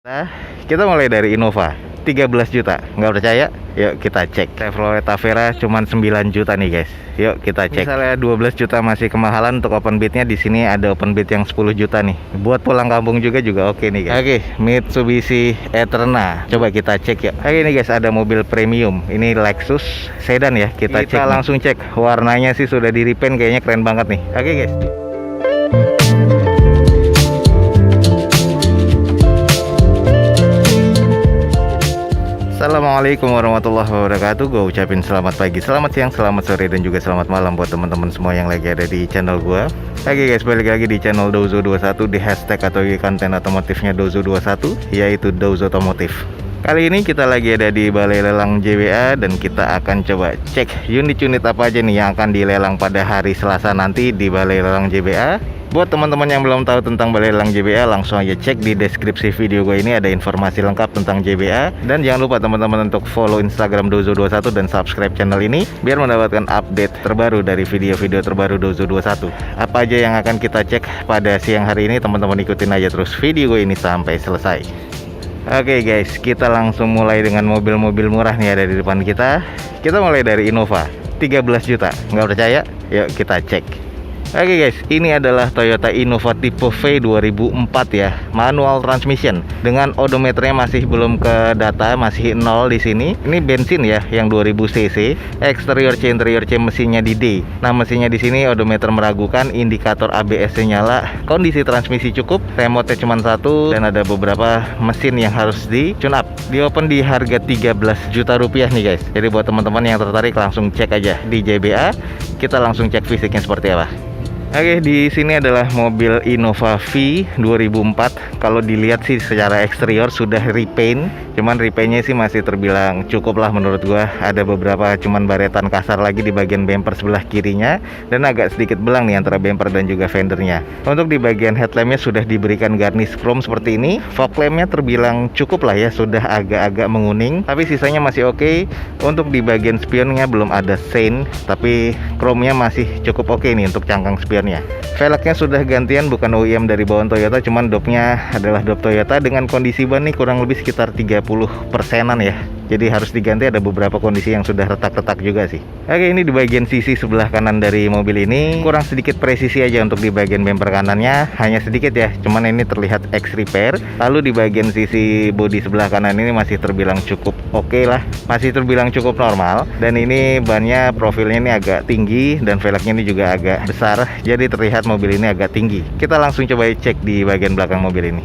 Nah, kita mulai dari Innova 13 juta. Nggak percaya? Yuk kita cek. Chevrolet Tavera cuman 9 juta nih guys. Yuk kita cek. Misalnya 12 juta masih kemahalan untuk open bidnya, di sini ada open bid yang 10 juta nih. Buat pulang kampung juga oke nih guys. Oke, Mitsubishi Eterna. Coba kita cek ya. Oke nih guys, ada mobil premium. Ini Lexus sedan ya. Kita cek langsung cek. Warnanya sih sudah di repaint, kayaknya keren banget nih. Oke guys. Assalamualaikum warahmatullahi wabarakatuh. Gue ucapin selamat pagi, selamat siang, selamat sore, dan juga selamat malam buat teman-teman semua yang lagi ada di channel gue. Oke guys, balik lagi di channel Dozo21, di hashtag atau di konten otomotifnya Dozo21, yaitu Dozo Otomotif. Kali ini kita lagi ada di Balai Lelang JBA dan kita akan coba cek unit-unit apa aja nih yang akan dilelang pada hari Selasa nanti di Balai Lelang JBA. Buat teman-teman yang belum tahu tentang Balai Lelang JBA, langsung aja cek di deskripsi video gue ini, ada informasi lengkap tentang JBA. Dan jangan lupa teman-teman untuk follow Instagram Dozo21 dan subscribe channel ini biar mendapatkan update terbaru dari video-video terbaru Dozo21. Apa aja yang akan kita cek pada siang hari ini, teman-teman ikutin aja terus video gue ini sampai selesai. Oke guys, kita langsung mulai dengan mobil-mobil murah nih ada di depan kita. Kita mulai dari Innova 13 juta. Nggak percaya? Yuk kita cek. Oke guys, ini adalah Toyota Innova tipe V 2004 ya, manual transmission dengan odometernya masih belum ke data, masih 0 di sini. Ini bensin ya, yang 2000 cc. Eksterior C, interior C, mesinnya di D. Nah, mesinnya di sini odometer meragukan, indikator ABS-nya nyala, kondisi transmisi cukup, remote-nya cuma satu, dan ada beberapa mesin yang harus di tune up. Di open di harga 13 juta rupiah nih guys. Jadi buat teman-teman yang tertarik langsung cek aja di JBA. Kita langsung cek fisiknya seperti apa. Oke, di sini adalah mobil Innova V 2004. Kalau dilihat sih secara eksterior sudah repaint, cuman repaintnya sih masih terbilang cukup lah menurut gua. Ada beberapa cuman baretan kasar lagi di bagian bumper sebelah kirinya dan agak sedikit belang nih antara bumper dan juga fendernya. Untuk di bagian headlampnya sudah diberikan garnish chrome seperti ini. Fog lampnya terbilang cukup lah ya, sudah agak-agak menguning, tapi sisanya masih oke. Untuk di bagian spionnya belum ada stain, tapi chrome-nya masih cukup oke nih untuk cangkang spion. Velgnya sudah gantian, bukan OEM dari bawaan Toyota, cuman dopnya adalah dop Toyota dengan kondisi ban nih kurang lebih sekitar 30%-an ya. Jadi harus diganti, ada beberapa kondisi yang sudah retak-retak juga sih. Oke, ini di bagian sisi sebelah kanan dari mobil ini kurang sedikit presisi aja untuk di bagian bumper kanannya, hanya sedikit ya, cuman ini terlihat X repair. Lalu di bagian sisi bodi sebelah kanan ini masih terbilang cukup oke lah, masih terbilang cukup normal. Dan ini bannya profilnya ini agak tinggi dan velgnya ini juga agak besar, jadi terlihat mobil ini agak tinggi. Kita langsung coba cek di bagian belakang mobil ini.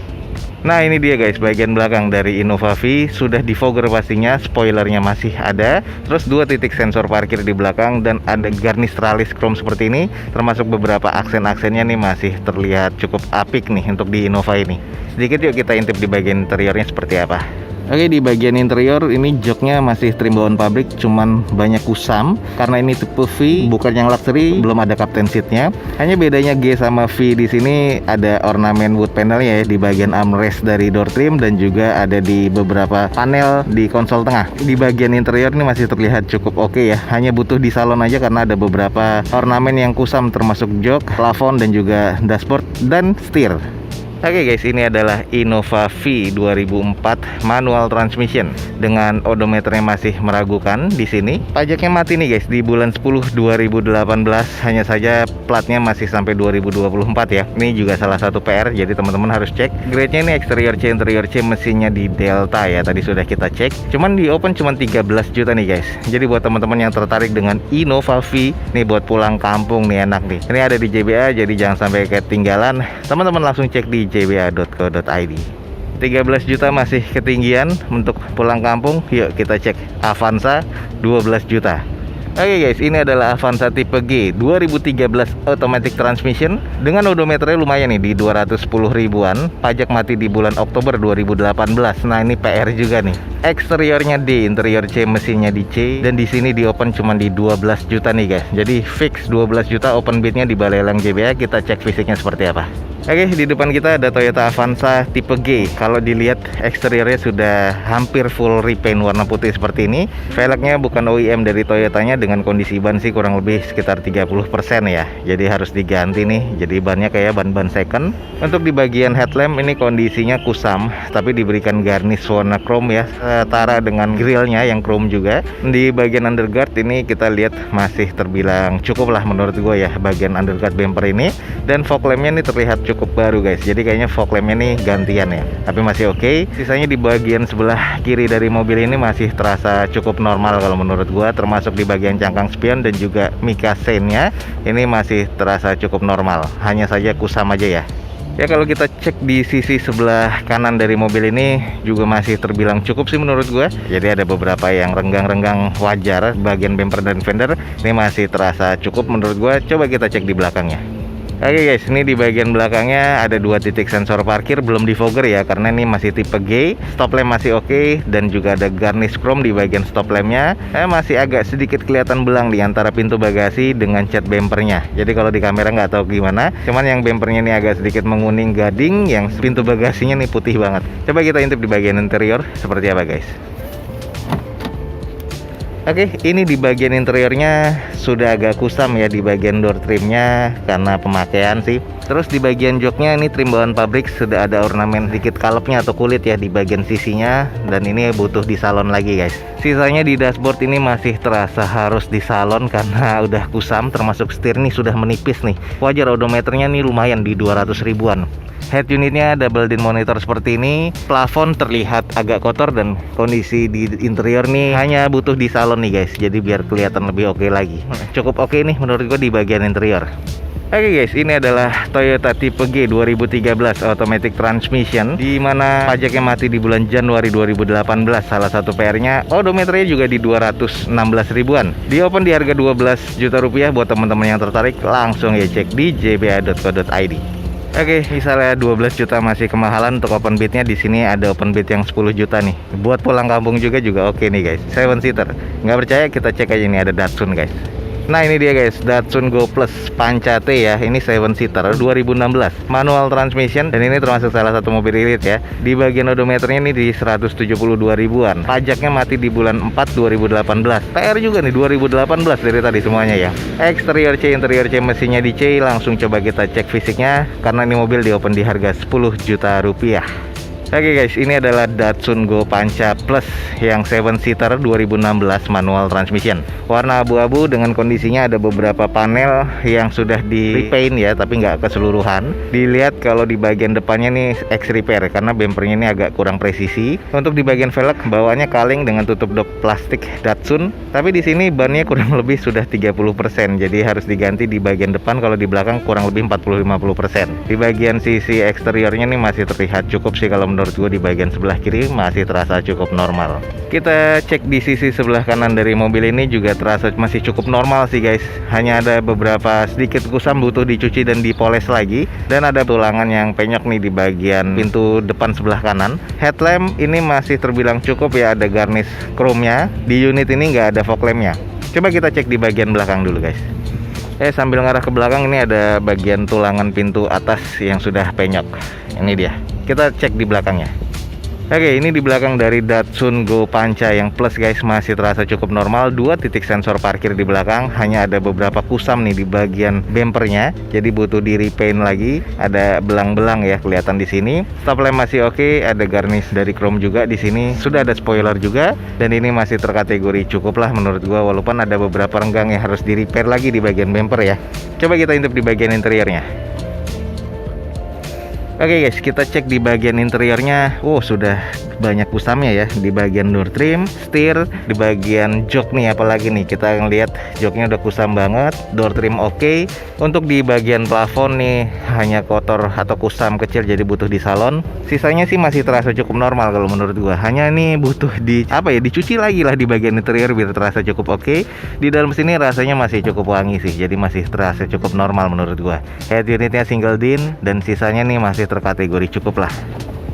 Nah, ini dia guys, bagian belakang dari Innova V sudah defogger pastinya, spoilernya masih ada, terus 2 titik sensor parkir di belakang dan ada garnish tralis chrome seperti ini, termasuk beberapa aksen-aksennya nih masih terlihat cukup apik nih untuk di Innova ini. Sedikit yuk kita intip di bagian interiornya seperti apa. Oke, di bagian interior ini joknya masih trim bawaan pabrik, cuman banyak kusam karena ini tipe V, bukan yang luxury, belum ada captain seatnya. Hanya bedanya G sama V di sini ada ornamen wood panelnya ya di bagian armrest dari door trim dan juga ada di beberapa panel di konsol tengah. Di bagian interior ini masih terlihat cukup oke ya, hanya butuh di salon aja karena ada beberapa ornamen yang kusam termasuk jok, plafon dan juga dashboard dan setir. Oke guys, ini adalah Innova V 2004 manual transmission dengan odometernya masih meragukan di sini. Pajaknya mati nih guys di bulan 10 2018, hanya saja platnya masih sampai 2024 ya. Ini juga salah satu PR, jadi teman-teman harus cek. Grade-nya ini eksterior C, interior C, mesinnya di Delta ya, tadi sudah kita cek. Cuman di open cuman 13 juta nih guys. Jadi buat teman-teman yang tertarik dengan Innova V, nih buat pulang kampung nih enak nih. Ini ada di JBA, jadi jangan sampai ketinggalan. Teman-teman langsung cek di jba.co.id. 13 juta masih ketinggian untuk pulang kampung. Yuk kita cek Avanza 12 juta. Oke guys, ini adalah Avanza tipe G 2013 automatic transmission dengan odometernya lumayan nih di 210 ribuan. Pajak mati di bulan Oktober 2018. Nah, ini PR juga nih. Eksteriornya D, interior C, mesinnya di C, dan di sini di open cuma di 12 juta nih guys. Jadi fix 12 juta open bidnya di Balai Lelang JBA. Kita cek fisiknya seperti apa. Oke, di depan kita ada Toyota Avanza tipe G. Kalau dilihat eksteriornya sudah hampir full repaint warna putih seperti ini. Velgnya bukan OEM dari Toyotanya, dengan kondisi ban sih kurang lebih sekitar 30% ya. Jadi harus diganti nih. Jadi bannya kayak ban-ban second. Untuk di bagian headlamp ini kondisinya kusam, tapi diberikan garnish warna chrome ya, setara dengan grillnya yang chrome juga. Di bagian underguard ini kita lihat masih terbilang cukup lah menurut gue ya, bagian underguard bumper ini. Dan fog lampnya ini terlihat cukup baru guys, jadi kayaknya fog lampnya nih gantian ya, tapi masih oke. Sisanya di bagian sebelah kiri dari mobil ini masih terasa cukup normal kalau menurut gua, termasuk di bagian cangkang spion dan juga mica chain-nya ini masih terasa cukup normal, hanya saja kusam aja ya. Ya, kalau kita cek di sisi sebelah kanan dari mobil ini juga masih terbilang cukup sih menurut gua. Jadi ada beberapa yang renggang-renggang wajar, bagian bumper dan fender ini masih terasa cukup menurut gua. Coba kita cek di belakangnya. Oke guys, ini di bagian belakangnya ada 2 titik sensor parkir, belum di fogger ya, karena ini masih tipe G. Stop lamp masih oke, dan juga ada garnish chrome di bagian stop lampnya. Masih agak sedikit kelihatan belang di antara pintu bagasi dengan cat bumpernya. Jadi kalau di kamera nggak tahu gimana, cuman yang bumpernya ini agak sedikit menguning gading, yang pintu bagasinya nih putih banget. Coba kita intip di bagian interior seperti apa guys. Oke, ini di bagian interiornya sudah agak kusam ya di bagian door trimnya karena pemakaian sih. Terus di bagian joknya ini trim bawaan pabrik, sudah ada ornamen sedikit kalapnya atau kulit ya di bagian sisinya, dan ini butuh disalon lagi guys. Sisanya di dashboard ini masih terasa harus disalon karena udah kusam, termasuk setir nih sudah menipis nih. Wajar, odometernya nih lumayan di 200 ribuan. Head unitnya double din monitor seperti ini. Plafon terlihat agak kotor dan kondisi di interior nih hanya butuh disalon nih guys, jadi biar kelihatan lebih oke lagi. Cukup oke nih menurut gue di bagian interior. Oke guys, ini adalah Toyota tipe G 2013 automatic transmission, di mana pajaknya mati di bulan Januari 2018. Salah satu PR-nya odometernya juga di 216 ribuan. Di open di harga 12 juta rupiah. Buat teman-teman yang tertarik langsung ya cek di jba.co.id. Oke, misalnya 12 juta masih kemahalan untuk open bidnya, di sini ada open bid yang 10 juta nih. Buat pulang kampung juga oke nih guys. 7 seater. Nggak percaya kita cek aja, ini ada Datsun guys. Nah ini dia guys, Datsun Go Plus Panca T ya. Ini 7 seater 2016, manual transmission, dan ini termasuk salah satu mobil elite ya. Di bagian odometernya ini di 172 ribuan. Pajaknya mati di bulan 4 2018. PR juga nih 2018 dari tadi semuanya ya. Eksterior C, interior C, mesinnya di C. Langsung coba kita cek fisiknya karena ini mobil di open di harga 10 juta rupiah. Oke guys, ini adalah Datsun Go Panca Plus yang 7 seater 2016 manual transmission. Warna abu-abu dengan kondisinya ada beberapa panel yang sudah di repaint ya, tapi nggak keseluruhan. Dilihat kalau di bagian depannya nih ex repair karena bumpernya ini agak kurang presisi. Untuk di bagian velg bawaannya kaleng dengan tutup dop plastik Datsun, tapi di sini bannya kurang lebih sudah 30%, jadi harus diganti di bagian depan. Kalau di belakang kurang lebih 40-50%. Di bagian sisi eksteriornya nih masih terlihat cukup sih, kalau menurut gue di bagian sebelah kiri masih terasa cukup normal. Kita cek di sisi sebelah kanan dari mobil ini juga terasa masih cukup normal sih guys. Hanya ada beberapa sedikit kusam butuh dicuci dan dipoles lagi, dan ada tulangan yang penyok nih di bagian pintu depan sebelah kanan. Headlamp ini masih terbilang cukup ya, ada garnish chrome-nya. Di unit ini nggak ada fog lamp-nya. Coba kita cek di bagian belakang dulu guys. Sambil ngarah ke belakang ini ada bagian tulangan pintu atas yang sudah penyok. Ini dia. Kita cek di belakangnya. Oke, ini di belakang dari Datsun Go Panca yang plus guys, masih terasa cukup normal. 2 titik sensor parkir di belakang, hanya ada beberapa kusam nih di bagian bumpernya, jadi butuh di repaint lagi. Ada belang-belang ya kelihatan di sini. Stop lamp masih oke, ada garnish dari chrome juga di sini. Sudah ada spoiler juga, dan ini masih terkategori cukup lah menurut gua, walaupun ada beberapa renggang yang harus di repair lagi di bagian bumper ya. Coba kita intip di bagian interiornya. Oke guys, kita cek di bagian interiornya. Sudah banyak kusamnya ya. Di bagian door trim, setir, di bagian jok nih apalagi nih, kita ngeliat joknya udah kusam banget. Door trim oke. Untuk di bagian plafon nih hanya kotor atau kusam kecil, jadi butuh disalon. Sisanya sih masih terasa cukup normal kalau menurut gua. Hanya nih butuh dicuci lagi lah di bagian interior biar terasa cukup oke. Di dalam sini rasanya masih cukup wangi sih, jadi masih terasa cukup normal menurut gua. Head unitnya single din, dan sisanya nih masih terkategori cukup lah.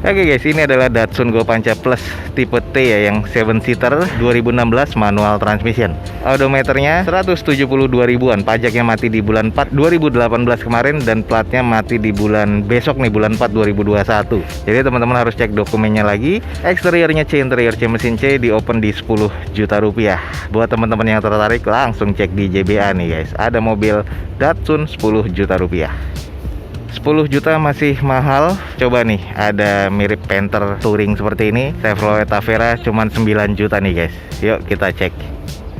Oke guys, ini adalah Datsun Go Panca Plus tipe T ya, yang 7 seater 2016 manual transmission. Odometernya 172 ribuan, pajaknya mati di bulan 4 2018 kemarin, dan platnya mati di bulan besok nih, bulan 4 2021. Jadi teman-teman harus cek dokumennya lagi. Eksteriornya C, interior C, mesin C, di open di 10 juta rupiah. Buat teman-teman yang tertarik langsung cek di JBA nih guys. Ada mobil Datsun 10 juta rupiah. 10 juta masih mahal. Coba nih, ada mirip Panther Touring seperti ini, Chevrolet Tavera cuman 9 juta nih guys. Yuk kita cek.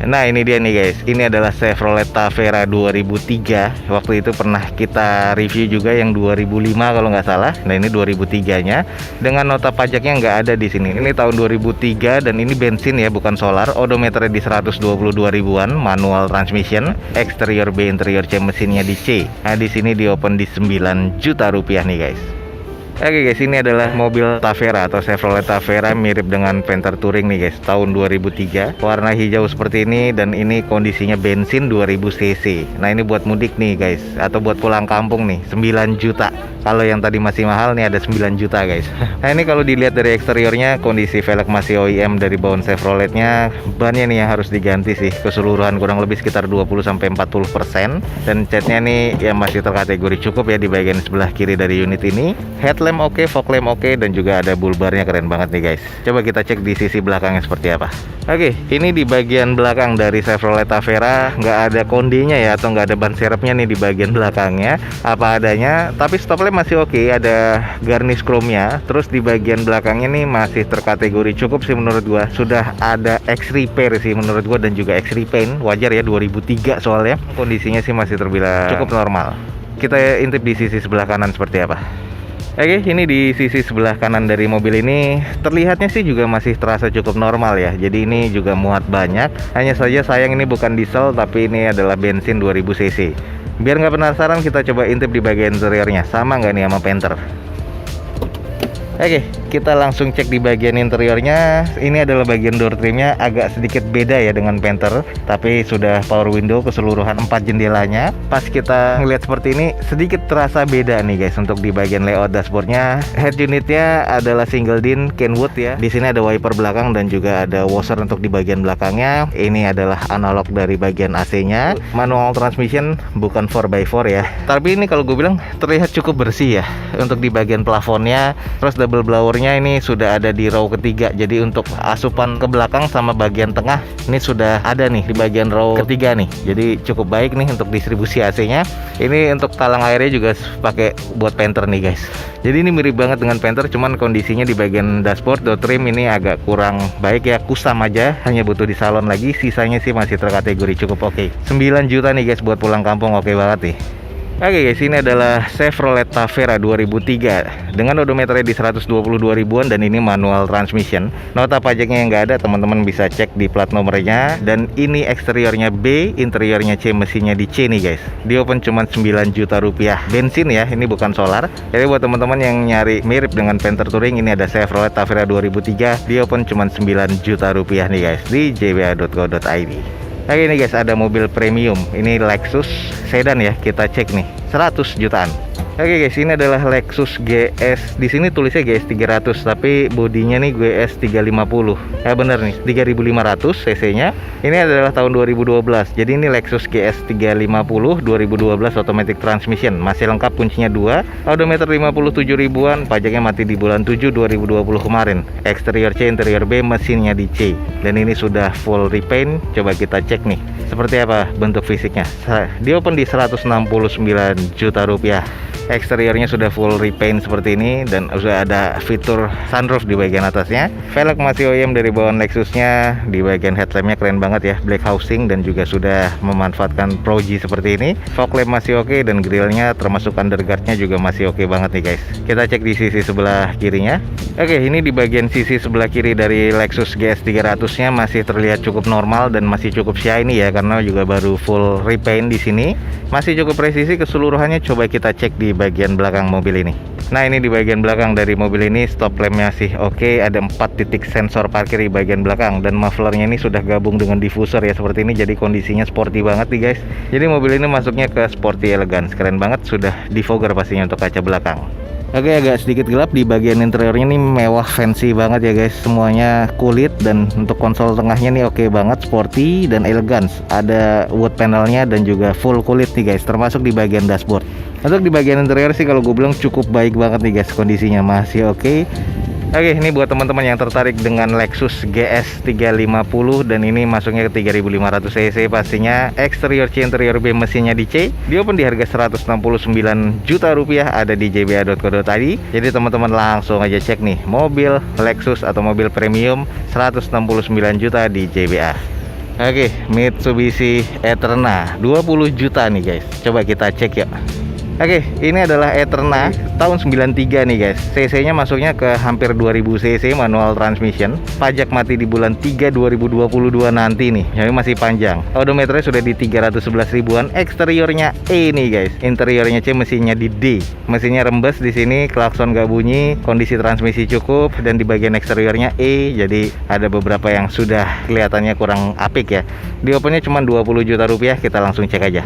Nah ini dia nih guys, ini adalah Chevrolet Tavera 2003. Waktu itu pernah kita review juga yang 2005 kalau nggak salah. Nah ini 2003 nya, dengan nota pajaknya nggak ada di sini. Ini tahun 2003 dan ini bensin ya, bukan solar. Odometernya di 122 ribuan, manual transmission. Eksterior B, interior C, mesinnya di C. Nah di sini di open di 9 juta rupiah nih guys. Oke guys, ini adalah mobil Tavera atau Chevrolet Tavera mirip dengan Panther Touring nih guys, tahun 2003. Warna hijau seperti ini, dan ini kondisinya bensin 2000 cc. Nah ini buat mudik nih guys, atau buat pulang kampung nih, 9 juta. Kalau yang tadi masih mahal nih ada 9 juta guys. Nah ini kalau dilihat dari eksteriornya, kondisi velg masih OEM dari bawaan Chevroletnya. Bannya nih yang harus diganti sih, keseluruhan kurang lebih sekitar 20-40%. Dan catnya nih ya masih terkategori cukup ya di bagian sebelah kiri dari unit ini. Headlamp oke, fog lamp oke, dan juga ada bulbarnya keren banget nih guys. Coba kita cek di sisi belakangnya seperti apa. Oke, ini di bagian belakang dari Chevrolet Tavera nggak ada kondenya ya, atau nggak ada ban serepnya nih di bagian belakangnya, apa adanya. Tapi stop lamp masih oke, ada garnish chrome-nya. Terus di bagian belakangnya nih masih terkategori cukup sih menurut gua. Sudah ada X repair sih menurut gua, dan juga X repaint. Wajar ya, 2003 soalnya. Kondisinya sih masih terbilang cukup normal. Kita intip di sisi sebelah kanan seperti apa. Oke, ini di sisi sebelah kanan dari mobil ini terlihatnya sih juga masih terasa cukup normal ya. Jadi ini juga muat banyak. Hanya saja sayang ini bukan diesel, tapi ini adalah bensin 2000 cc. Biar nggak penasaran, kita coba intip di bagian interiornya. Sama nggak nih sama Panther? Oke, kita langsung cek di bagian interiornya. Ini adalah bagian door trimnya, agak sedikit beda ya dengan Panther, tapi sudah power window keseluruhan 4 jendelanya. Pas kita ngeliat seperti ini, sedikit terasa beda nih guys untuk di bagian layout dashboardnya. Head unitnya adalah single din Kenwood ya. Di sini ada wiper belakang dan juga ada washer untuk di bagian belakangnya. Ini adalah analog dari bagian AC-nya. Manual transmission, bukan 4x4 ya. Tapi ini kalau gue bilang terlihat cukup bersih ya untuk di bagian plafonnya. Terus double blowernya ini sudah ada di row ketiga, jadi untuk asupan ke belakang sama bagian tengah ini sudah ada nih di bagian row ketiga nih, jadi cukup baik nih untuk distribusi AC-nya. Ini untuk talang airnya juga pakai buat Panther nih guys, jadi ini mirip banget dengan Panther, cuman kondisinya di bagian dashboard door trim ini agak kurang baik ya, kusam aja, hanya butuh di salon lagi. Sisanya sih masih terkategori cukup oke. 9 juta nih guys buat pulang kampung, oke banget nih. Oke guys, ini adalah Chevrolet Tavera 2003 dengan odometernya di 122 ribuan, dan ini manual transmission. Nota pajaknya yang nggak ada, teman-teman bisa cek di plat nomornya. Dan ini eksteriornya B, interiornya C, mesinnya di C nih guys. Di open cuma 9 juta rupiah. Bensin ya, ini bukan solar. Jadi buat teman-teman yang nyari mirip dengan Panther Touring, ini ada Chevrolet Tavera 2003. Di open cuma 9 juta rupiah nih guys di jba.co.id. Oke ini guys, ada mobil premium. Ini Lexus sedan ya, kita cek nih 100 jutaan. Oke guys, ini adalah Lexus GS. Di sini tulisnya GS 300, tapi bodinya nih GS 350. Ya bener nih, 3500 cc-nya. Ini adalah tahun 2012. Jadi ini Lexus GS 350 2012 automatic transmission. Masih lengkap, kuncinya 2. Odometer 57 ribuan, pajaknya mati di bulan 7 2020 kemarin. Eksterior C, interior B, mesinnya di C. Dan ini sudah full repaint. Coba kita cek nih seperti apa bentuk fisiknya. Di open di 169 juta rupiah. Eksteriornya sudah full repaint seperti ini, dan sudah ada fitur sunroof di bagian atasnya. Velg masih OEM dari bawaan Lexusnya. Di bagian headlampnya keren banget ya, black housing, dan juga sudah memanfaatkan Pro G seperti ini. Fog lamp masih oke, dan grillnya termasuk underguardnya juga masih oke banget nih guys. Kita cek di sisi sebelah kirinya. Oke, ini di bagian sisi sebelah kiri dari Lexus GS 300-nya masih terlihat cukup normal dan masih cukup shiny ya, karena juga baru full repaint di sini. Masih cukup presisi keseluruhannya. Coba kita cek di bagian belakang mobil ini. Nah ini di bagian belakang dari mobil ini stop lampnya sih oke. Ada 4 titik sensor parkir di bagian belakang, dan mufflernya ini sudah gabung dengan diffuser ya seperti ini. Jadi kondisinya sporty banget nih guys. Jadi mobil ini masuknya ke sporty elegance, keren banget. Sudah defogger pastinya untuk kaca belakang. Oke, agak sedikit gelap di bagian interiornya nih, mewah fancy banget ya guys. Semuanya kulit, dan untuk konsol tengahnya nih oke banget, sporty dan elegan. Ada wood panelnya dan juga full kulit nih guys, termasuk di bagian dashboard. Untuk di bagian interior sih kalau gue bilang cukup baik banget nih guys, kondisinya masih oke. Oke, ini buat teman-teman yang tertarik dengan Lexus GS 350 dan ini masuknya ke 3500 cc, pastinya eksterior C interior B mesinnya di C, di open di harga 169 juta rupiah, ada di jba.co.id. Jadi teman-teman langsung aja cek nih, mobil Lexus atau mobil premium 169 juta di JBA. Oke, Mitsubishi Eterna 20 juta nih guys, coba kita cek yuk. Oke, ini adalah Eterna tahun 93 nih guys. CC-nya masuknya ke hampir 2000 cc, manual transmission. Pajak mati di bulan 3 2022 nanti nih. Jadi masih panjang. Odometernya sudah di 311 ribuan. Eksteriornya E nih guys. Interiornya C, mesinnya di D. Mesinnya rembes di sini, klakson gak bunyi, kondisi transmisi cukup, dan di bagian eksteriornya E. Jadi ada beberapa yang sudah kelihatannya kurang apik ya. Di opennya cuma 20 juta rupiah, kita langsung cek aja.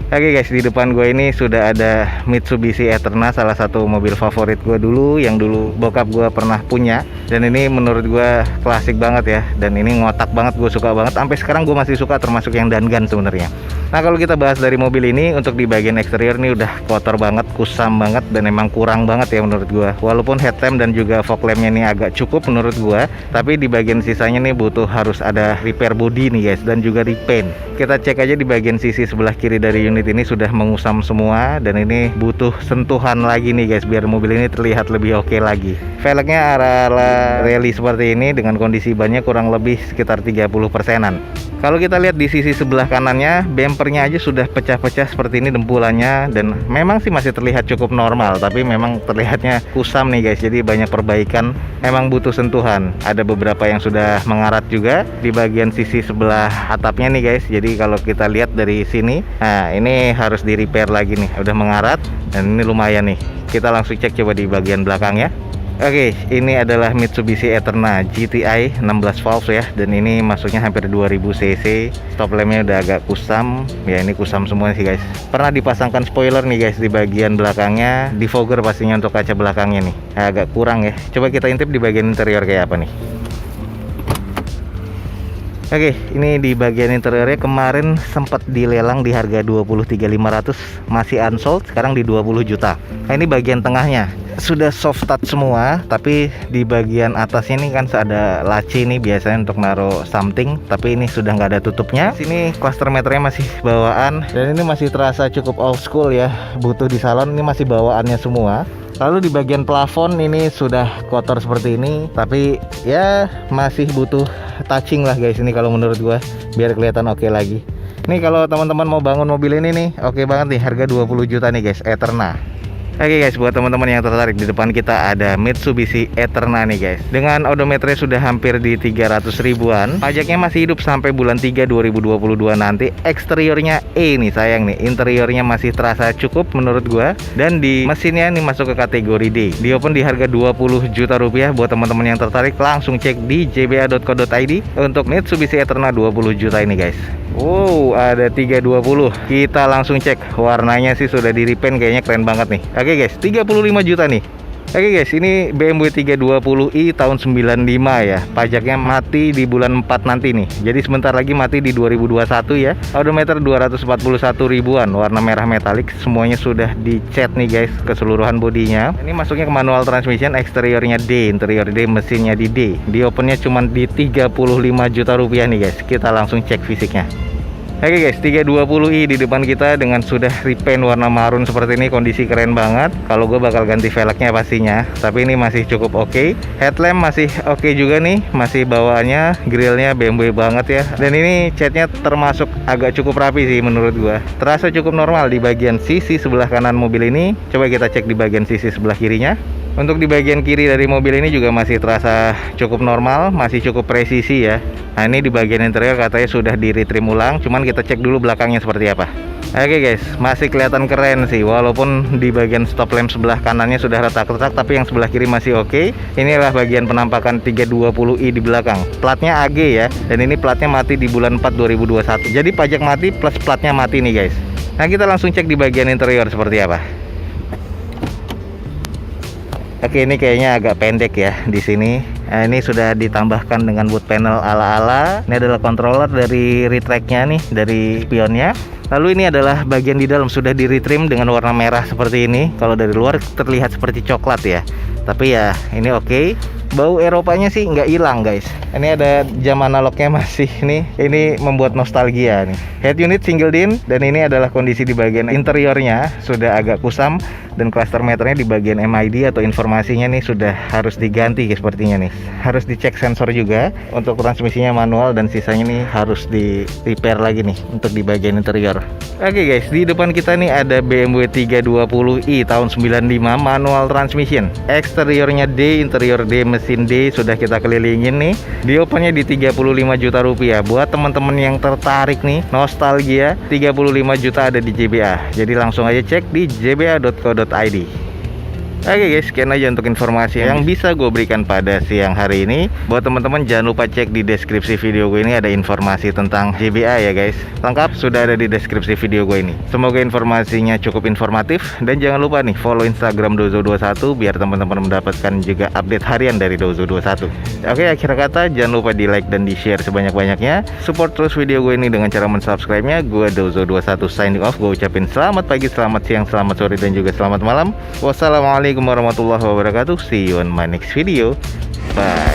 Oke guys, di depan gue ini sudah ada Mitsubishi Eterna, salah satu mobil favorit gue dulu, yang dulu bokap gue pernah punya. Dan ini menurut gue klasik banget ya, dan ini ngotak banget, gue suka banget. Sampai sekarang gue masih suka, termasuk yang Dangan sebenarnya. Nah, kalau kita bahas dari mobil ini, untuk di bagian eksterior nih udah kotor banget, kusam banget, dan emang kurang banget ya menurut gue. Walaupun headlamp dan juga fog lampnya nih agak cukup menurut gue, tapi di bagian sisanya nih butuh harus ada repair body nih guys, dan juga repaint. Kita cek aja di bagian sisi sebelah kiri dari unit ini sudah mengusam semua, dan ini butuh sentuhan lagi nih guys, biar mobil ini terlihat lebih oke lagi. Velgnya ala-ala rally seperti ini, dengan kondisi bannya kurang lebih sekitar 30%-an. Kalau kita lihat di sisi sebelah kanannya, bempernya aja sudah pecah-pecah seperti ini dempulannya, dan memang sih masih terlihat cukup normal, tapi memang terlihatnya kusam nih guys, jadi banyak perbaikan, memang butuh sentuhan. Ada beberapa yang sudah mengarat juga di bagian sisi sebelah atapnya nih guys. Jadi kalau kita lihat dari sini, nah ini harus di repair lagi nih, udah mengarat, dan ini lumayan nih. Kita langsung cek coba di bagian belakang ya. Oke, ini adalah Mitsubishi Eterna GTI 16 valve ya, dan ini masuknya hampir 2000 cc. Stop lampnya udah agak kusam, ya ini kusam semua sih guys. Pernah dipasangkan spoiler nih guys di bagian belakangnya, defogger pastinya untuk kaca belakangnya nih, agak kurang ya. Coba kita intip di bagian interior kayak apa nih. Oke, ini di bagian interiornya kemarin sempat dilelang di harga 23.500, masih unsold, sekarang di 20 juta. Nah, ini bagian tengahnya sudah soft touch semua, tapi di bagian atasnya ini kan ada laci nih biasanya untuk naruh something, tapi ini sudah nggak ada tutupnya. Sini cluster meternya masih bawaan, dan ini masih terasa cukup old school ya, butuh di salon. Ini masih bawaannya semua. Lalu di bagian plafon ini sudah kotor seperti ini, tapi ya masih butuh touching lah guys ini kalau menurut gua, biar kelihatan oke lagi. Nih kalau teman-teman mau bangun mobil ini nih, oke banget nih, harga 20 juta nih guys, Eterna. Oke guys, buat teman-teman yang tertarik, di depan kita ada Mitsubishi Eterna nih guys. Dengan odometernya sudah hampir di 300 ribuan. Pajaknya masih hidup sampai bulan 3 2022 nanti. Eksteriornya E nih sayang nih. Interiornya masih terasa cukup menurut gua. Dan di mesinnya nih masuk ke kategori D. Di open di harga 20 juta rupiah. Buat teman-teman yang tertarik langsung cek di jba.co.id untuk Mitsubishi Eterna 20 juta ini guys. Wow, ada 320. Kita langsung cek. Warnanya sih sudah di repaint, kayaknya keren banget nih. Oke guys, 35 juta nih. Oke guys, ini BMW 320i tahun 95 ya. Pajaknya mati di bulan 4 nanti nih. Jadi sebentar lagi mati di 2021 ya. Odometer 241 ribuan, warna merah metalik. Semuanya sudah dicat nih guys, keseluruhan bodinya. Ini masuknya ke manual transmission, eksteriornya D, interior D, mesinnya di D. Di opennya cuma di 35 juta rupiah nih guys. Kita langsung cek fisiknya. Oke guys, 320i di depan kita dengan sudah repaint warna marun seperti ini, kondisi keren banget. Kalau gue bakal ganti velgnya pastinya, tapi ini masih cukup oke. Headlamp masih oke juga nih, masih bawaannya, grillnya BMW banget ya. Dan ini catnya termasuk agak cukup rapi sih menurut gue. Terasa cukup normal di bagian sisi sebelah kanan mobil ini. Coba kita cek di bagian sisi sebelah kirinya. Untuk di bagian kiri dari mobil ini juga masih terasa cukup normal, masih cukup presisi ya. Nah ini di bagian interior katanya sudah di retrim ulang, cuman kita cek dulu belakangnya seperti apa. Oke guys, masih kelihatan keren sih, walaupun di bagian stop lamp sebelah kanannya sudah retak-retak, tapi yang sebelah kiri masih oke. Inilah bagian penampakan 320i di belakang. Platnya AG ya, dan ini platnya mati di bulan 4 2021. Jadi pajak mati plus platnya mati nih guys. Nah kita langsung cek di bagian interior seperti apa. Oke, ini kayaknya agak pendek ya di sini. Ini sudah ditambahkan dengan wood panel ala-ala. Ini adalah controller dari retract-nya nih, dari spionnya. Lalu ini adalah bagian di dalam sudah di retrim dengan warna merah seperti ini. Kalau dari luar terlihat seperti coklat ya. Tapi ya ini oke. Bau Eropanya sih nggak hilang guys. Ini ada jam analognya masih nih. Ini membuat nostalgia nih. Head unit single din, dan ini adalah kondisi di bagian interiornya sudah agak kusam, dan cluster meternya di bagian MID atau informasinya nih sudah harus diganti sepertinya nih. Harus dicek sensor juga. Untuk transmisinya manual, dan sisanya nih harus di repair lagi nih untuk di bagian interior. Oke guys, di depan kita nih ada BMW 320i tahun 95 manual transmission. Eksteriornya D, interior D, mesin D sudah kita kelilingin nih. Di opennya di 35 juta rupiah. Buat teman-teman yang tertarik nih, nostalgia, 35 juta ada di JBA. Jadi langsung aja cek di jba.co.id. Oke guys, sekian aja untuk informasi yang bisa gue berikan pada siang hari ini. Buat teman-teman jangan lupa cek di deskripsi video gue ini, ada informasi tentang JBA ya guys. Lengkap sudah ada di deskripsi video gue ini. Semoga informasinya cukup informatif, dan jangan lupa nih follow Instagram Dozo21 biar teman-teman mendapatkan juga update harian dari Dozo21. Oke, akhir kata jangan lupa di like dan di share sebanyak-banyaknya. Support terus video gue ini dengan cara mensubscribe-nya. Gue Dozo21 signing off. Gue ucapin selamat pagi, selamat siang, selamat sore, dan juga selamat malam. Wassalamualaikum warahmatullahi wabarakatuh. See you on my next video. Bye.